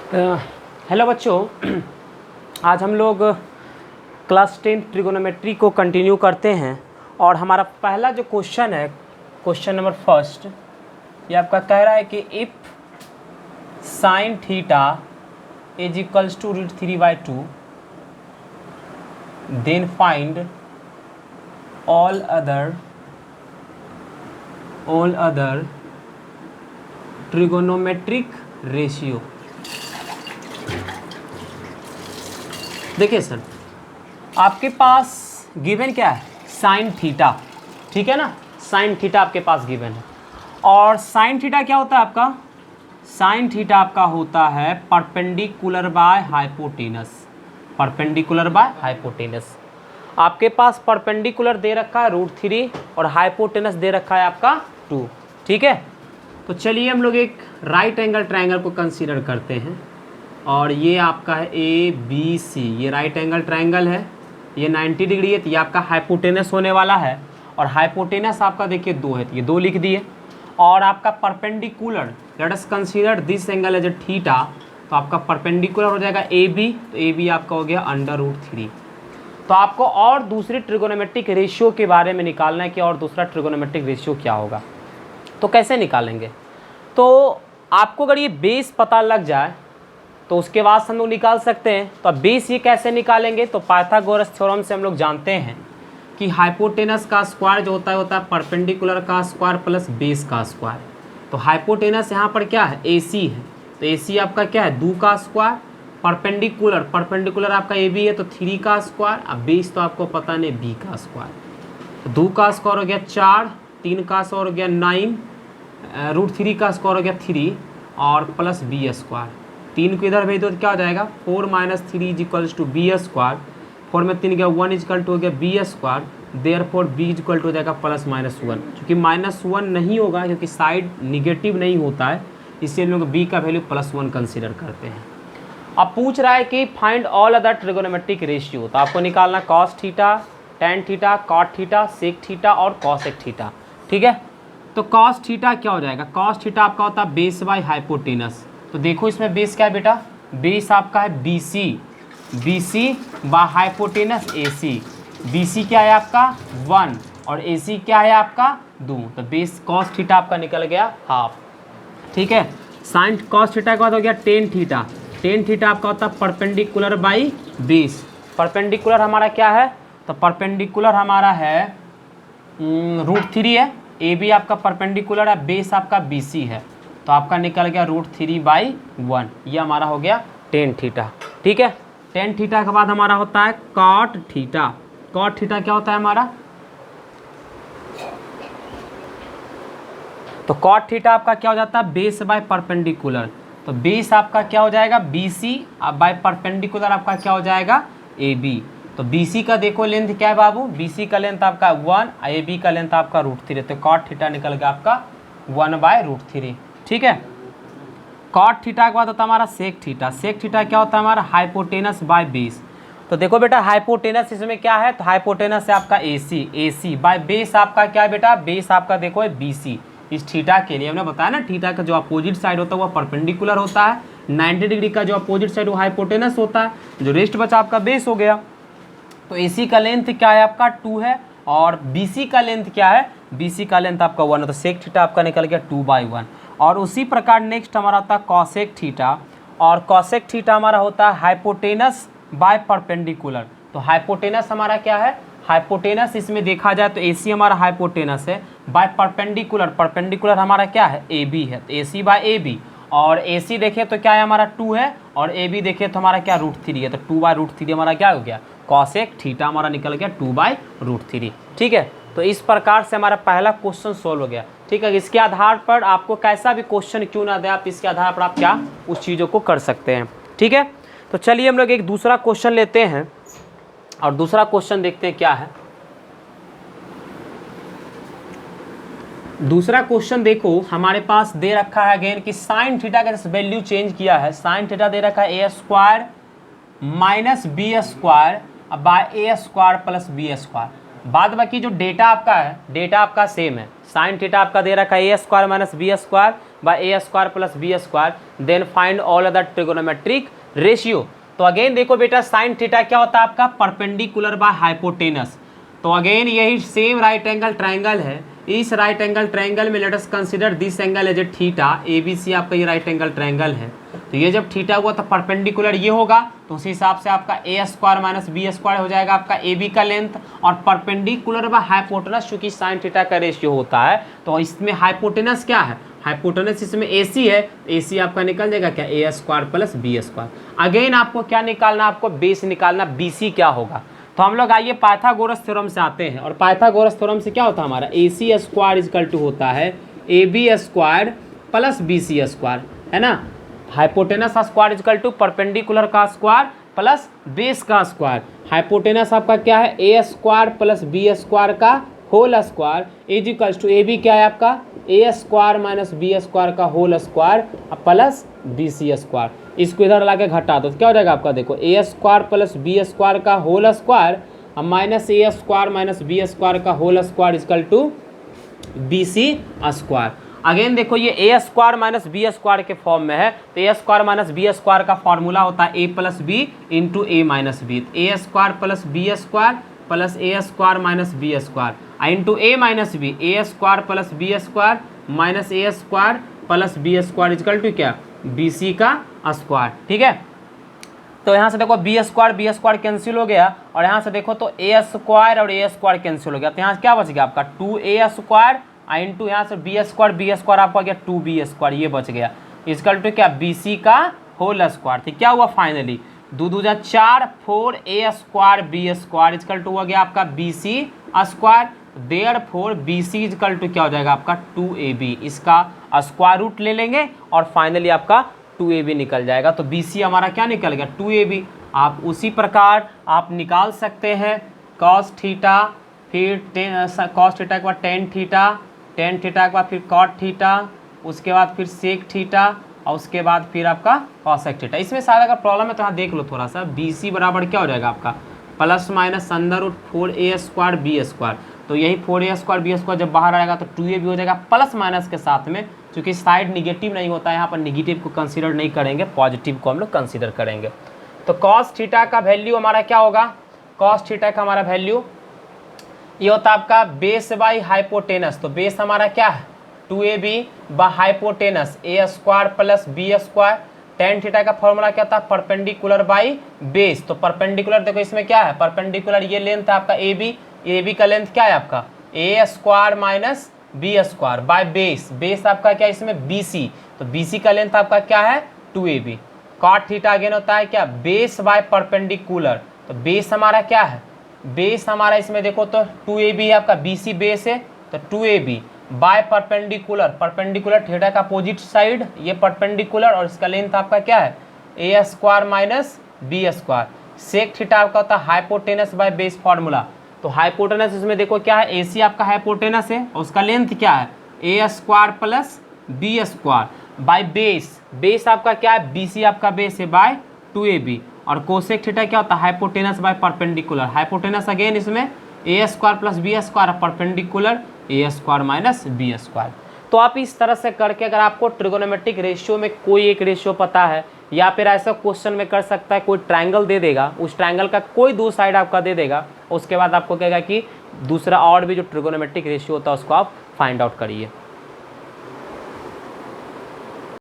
Hello बच्चों, आज हम लोग क्लास 10 ट्रिगोनोमेट्री को कंटिन्यू करते हैं और हमारा पहला जो क्वेश्चन है, क्वेश्चन नंबर फर्स्ट, ये आपका कह रहा है कि if sine theta is equals to √3/2 then find all other trigonometric ratio. देखिए सर, आपके पास गिवन क्या है? साइन थीटा, ठीक है ना। साइन थीटा आपके पास गिवन है और साइन थीटा क्या होता है आपका? साइन थीटा आपका होता है perpendicular by hypotenuse. Perpendicular by hypotenuse आपके पास परपेंडिकुलर दे रखा है √3 और हाइपोटेनस दे रखा है आपका 2, ठीक है। तो चलिए हम लोग एक राइट एंगल ट्रायंगल को कंसीडर करते हैं और ये आपका है ABC, ये राइट एंगल ट्रायंगल है, ये 90 डिग्री है, तो ये आपका हाइपोटेनस होने वाला है और हाइपोटेनस आपका देखिए 2 है, तो ये 2 लिख दिए। और आपका perpendicular, let us consider this angle as a theta, तो आपका परपेंडिकुलर हो जाएगा AB, तो AB आपका हो गया √3। तो आपको और दूसरी ट्रिगोनोमेट्रिक रेशियो के बारे में निकालना है कि और दूसरा ट्रिगोनोमेट्रिक रेशियो क्या होगा। तो कैसे निकालेंगे? तो आपको अगर ये बेस पता लग जाए तो उसके बाद हम लोग निकाल सकते हैं। तो अब बेस ये कैसे निकालेंगे? तो पाइथागोरस थ्योरम से हम लोग जानते हैं कि हाइपोटेनस का स्क्वायर जो होता है परपेंडिकुलर का स्क्वायर प्लस बेस का स्क्वायर। तो हाइपोटेनस यहाँ पर क्या है? AC है, तो AC आपका क्या है? 2 का स्क्वायर। परपेंडिकुलर आपका AB है तो 3 का स्क्वायर। अब बेस तो आपको पता नहीं, B का स्क्वायर। 2 का स्क्वायर हो गया 4, 3 का स्क्वायर हो गया 9, √3 का स्क्वायर हो गया 3 और प्लस B स्क्वायर। 3 को इधर भेज दो तो क्या हो जाएगा? 4 - 3 = B स्क्वायर। 4 में 3 गया 1 = हो गया B स्क्वायर। देयरफॉर B = हो जाएगा +-1। क्योंकि -1 नहीं होगा क्योंकि साइड निगेटिव नहीं होता है, इसलिए हम लोग B का वैल्यू +1 कंसिडर करते हैं। अब पूछ रहा है कि find all other trigonometric ratio, तो आपको निकालना cos theta, tan theta, cot theta, sec theta और cosec थीटा, ठीक है। तो cos थीटा क्या हो जाएगा? cos थीटा आपका होता है बेस बाय हाइपोटेनस। तो देखो इसमें बेस क्या है बेटा? बेस आपका है BC by hypotenuse AC। BC क्या है आपका? 1 और AC क्या है आपका? 2। तो बेस cos थीटा आपका निकल गया हाफ, ठीक है। साइन cos थीटा के बाद हो गया tan थीटा। tan थीटा आपका होता है परपेंडिकुलर बाई बेस। परपेंडिकुलर हमारा क्या है? तो परपेंडिकुलर हमारा है √3 है। AB आपका परपेंडिकुलर है, बेस आपका BC है, तो आपका निकल गया √3/1। ये हमारा हो गया tan थीटा, ठीक है। tan थीटा के बाद हमारा होता है cot थीटा। cot थीटा क्या होता है हमारा? तो cot थीटा आपका क्या हो जाता है? Base by perpendicular. तो बेस आपका क्या हो जाएगा? BC बाय परपेंडिकुलर आपका क्या हो जाएगा? AB। तो BC का देखो लेंथ क्या है बाबू? BC का लेंथ आपका 1, AB का लेंथ आपका √3। तो cot थीटा निकल गया आपका 1/√3, ठीक है। cot थीटा के बाद होता है हमारा sec थीटा। sec थीटा क्या होता है हमारा? Hypotenuse by base. तो देखो बेटा हाइपोटेनस इसमें क्या है? तो हाइपोटेनस है आपका AC बाय बेस आपका क्या है बेटा? बेस आपका देखो है BC। इस थीटा के लिए हमने बताया ना, थीटा का जो अपोजिट साइड होता है वो परपेंडिकुलर होता है, 90 डिग्री का जो अपोजिट साइड वो हाइपोटेनस होता है, जो रेस्ट बचा आपका बेस हो गया। तो AC का लेंथ क्या है आपका? 2 है और BC का लेंथ क्या है? BC का लेंथ आपका 1 है, तो sec थीटा आपका निकल गया 2/1। और उसी प्रकार नेक्स्ट हमारा होता है cosec थीटा, और cosec थीटा हमारा होता है हाइपोटेनस बाय परपेंडिकुलर। तो हाइपोटेनस हमारा क्या है? हाइपोटेनस इसमें देखा जाए तो AC हमारा हाइपोटेनस है, बाय परपेंडिकुलर हमारा क्या है? AB है, तो AC बाय AB। और AC देखें तो क्या है हमारा? 2 है और AB देखें तो हमारा क्या? √3 है, तो 2/√3 हमारा क्या हो गया? cosec थीटा हमारा निकल गया 2/√3, ठीक है। तो इस प्रकार से हमारा पहला क्वेश्चन सोल्व हो गया, ठीक है। इसके आधार पर आपको कैसा भी क्वेश्चन क्यों ना दे, आप इसके आधार पर आप क्या उस चीज़ों को कर सकते हैं, ठीक है। तो चलिए हम लोग एक दूसरा क्वेश्चन लेते हैं और दूसरा क्वेश्चन देखते हैं क्या है। दूसरा क्वेश्चन देखो हमारे पास दे रखा है अगेन कि साइन थीटा का वैल्यू चेंज किया है। साइन थीटा दे रखा है A² - B² bye A² + B²। बाद बाकी जो डेटा आपका है, डेटा आपका सेम है। साइन थीटा आपका दे रखा है A² - B², by A square plus B square, then find all other trigonometric ratio. तो अगेन देखो बेटा साइन थीटा क्या होता है आपका, परपेंडिकुलर बाय हाइपोटेनस। तो अगेन यही सेम राइट एंगल ट्राइंगल है, इस राइट एंगल ट्राइंगल में let us consider this angle as a theta, A B C आपका ये राइट एंगल ट्राइंगल है। तो ये जब थीटा हुआ तो परपेंडिकुलर ये होगा, तो उसी हिसाब से आपका A square minus B square हो जाएगा आपका ए बी का लेंथ, और परपेंडिकुलर बाय हाइपोटेनस चूंकि साइन थीटा का रेशियो होता है तो इसमें हाइपोटेनस क्या है, हाइपोटेनस इसमें ए सी है, ए सी आपका निकल जाएगा क्या, A square plus B square. Again आपको क्या निकालना, आपको बेस निकालना, बी सी क्या होगा। तो हम लोग आइए पाइथागोरस थ्योरम से आते हैं, और पाइथागोरस थ्योरम से क्या होता है हमारा, A C square is equal to होता है A B square plus B C square, है ना। Hypotenuse square is equal to perpendicular का स्क्वायर प्लस बेस का स्क्वायर। हाइपोटेनस आपका क्या है, A square plus B square का whole square is equals to A B क्या है आपका, A square minus B square का whole square plus B C square. इसको इधर लाके घटा दो तो क्या हो जाएगा आपका, देखो A square plus B square का whole square minus A square minus B square का whole square is equal to B C square. Again देखो ये A square minus B square के फॉर्म में है, तो A square minus B square का formula होता है A plus B into A minus B, A square plus B square plus A square minus B square into A minus B, A square plus B square minus A square plus B square is equal to क्या, B C का square. ठीक है, तो यहाँ से देखो B square cancel हो गया, और यहाँ से देखो तो ए स्क्वायर और ए स्क्वायर कैंसिल हो गया, तो यहाँ क्या बच गया आपका 2a स्क्वायर इंटू यहाँ से बी स्क्वायर आपका गया 2b स्क्वायर, ये बच गया इजकल टू क्या, बी सी का होल स्क्वायर। ठीक, क्या हुआ फाइनली, 2 दूजा 4 4a square B square is equal to हो गया आपका B C square, therefore B C is equal to क्या हो जाएगा आपका 2ab, इसका स्क्वायर रूट ले लेंगे और फाइनली आपका 2ab निकल जाएगा। तो बी सी हमारा क्या निकल गया 2ab। आप उसी प्रकार आप निकाल सकते हैं कॉस थीटा, फिर कॉस थीटा के बाद टेन थीटा के बाद फिर कॉट थीटा, उसके बाद फिर सेक थीटा, और उसके बाद फिर आपका कॉसेक थीटा। इसमें सारा अगर प्रॉब्लम है तो यहाँ देख लो थोड़ा सा, बी सी बराबर क्या हो जाएगा आपका plus minus under root 4a square B square. तो यही 4a स्क्वायर बी स्क्वायर जब बाहर आएगा तो 2ab हो जाएगा प्लस माइनस के साथ में, क्योंकि साइड निगेटिव नहीं होता है, यहाँ पर निगेटिव को कंसीडर नहीं करेंगे, पॉजिटिव को हम लोग कंसीडर करेंगे। तो कॉस थीटा का वैल्यू हमारा क्या होगा, कॉस थीटा का हमारा वैल्यू ये होता है आपका बेस बाई हाइपोटेनस। तो बेस हमारा क्या है 2ab by hypotenuse A square plus B square. Tan theta का फॉर्मूला क्या था, परपेंडिकुलर बाई बेस। तो परपेंडिकुलर देखो इसमें क्या है, परपेंडिकुलर ये लेंथ है आपका ए बी का लेंथ क्या है आपका A square minus B square by base, base आपका क्या इसमें बी सी, तो बी सी का लेंथ आपका क्या है 2ab। कॉट थीटा अगेन होता है क्या बेस बाय परपेंडिकुलर, तो बेस हमारा क्या है, बेस हमारा इसमें देखो तो 2ab है आपका, बी सी बेस है तो 2ab by perpendicular, perpendicular theta का अपोजिट साइड ये परपेंडिकुलर, और इसका लेंथ आपका क्या है A square minus B square. Sec theta आपका होता है हाइपोटेनस बाय बेस फॉर्मूला। तो हाइपोटेनस इसमें देखो क्या है, ए सी आपका हाइपोटेनस है और उसका लेंथ क्या है A square plus B square by base, base आपका क्या है बी सी आपका बेस है बाय 2ab। और कोसेक थीटा क्या होता है hypotenuse by perpendicular, hypotenuse again इसमें A square plus B square, perpendicular A square minus B square. तो आप इस तरह से करके अगर आपको ट्रिगोनोमेट्रिक रेशियो में कोई एक रेशियो पता है, या फिर ऐसा क्वेश्चन में कर सकता है कोई ट्रायंगल दे देगा, उस ट्रायंगल का कोई दो साइड आपका दे देगा, उसके बाद आपको कहेगा कि दूसरा और भी जो ट्रिगोनोमेट्रिक रेशियो होता है उसको आप फाइंड आउट करिए।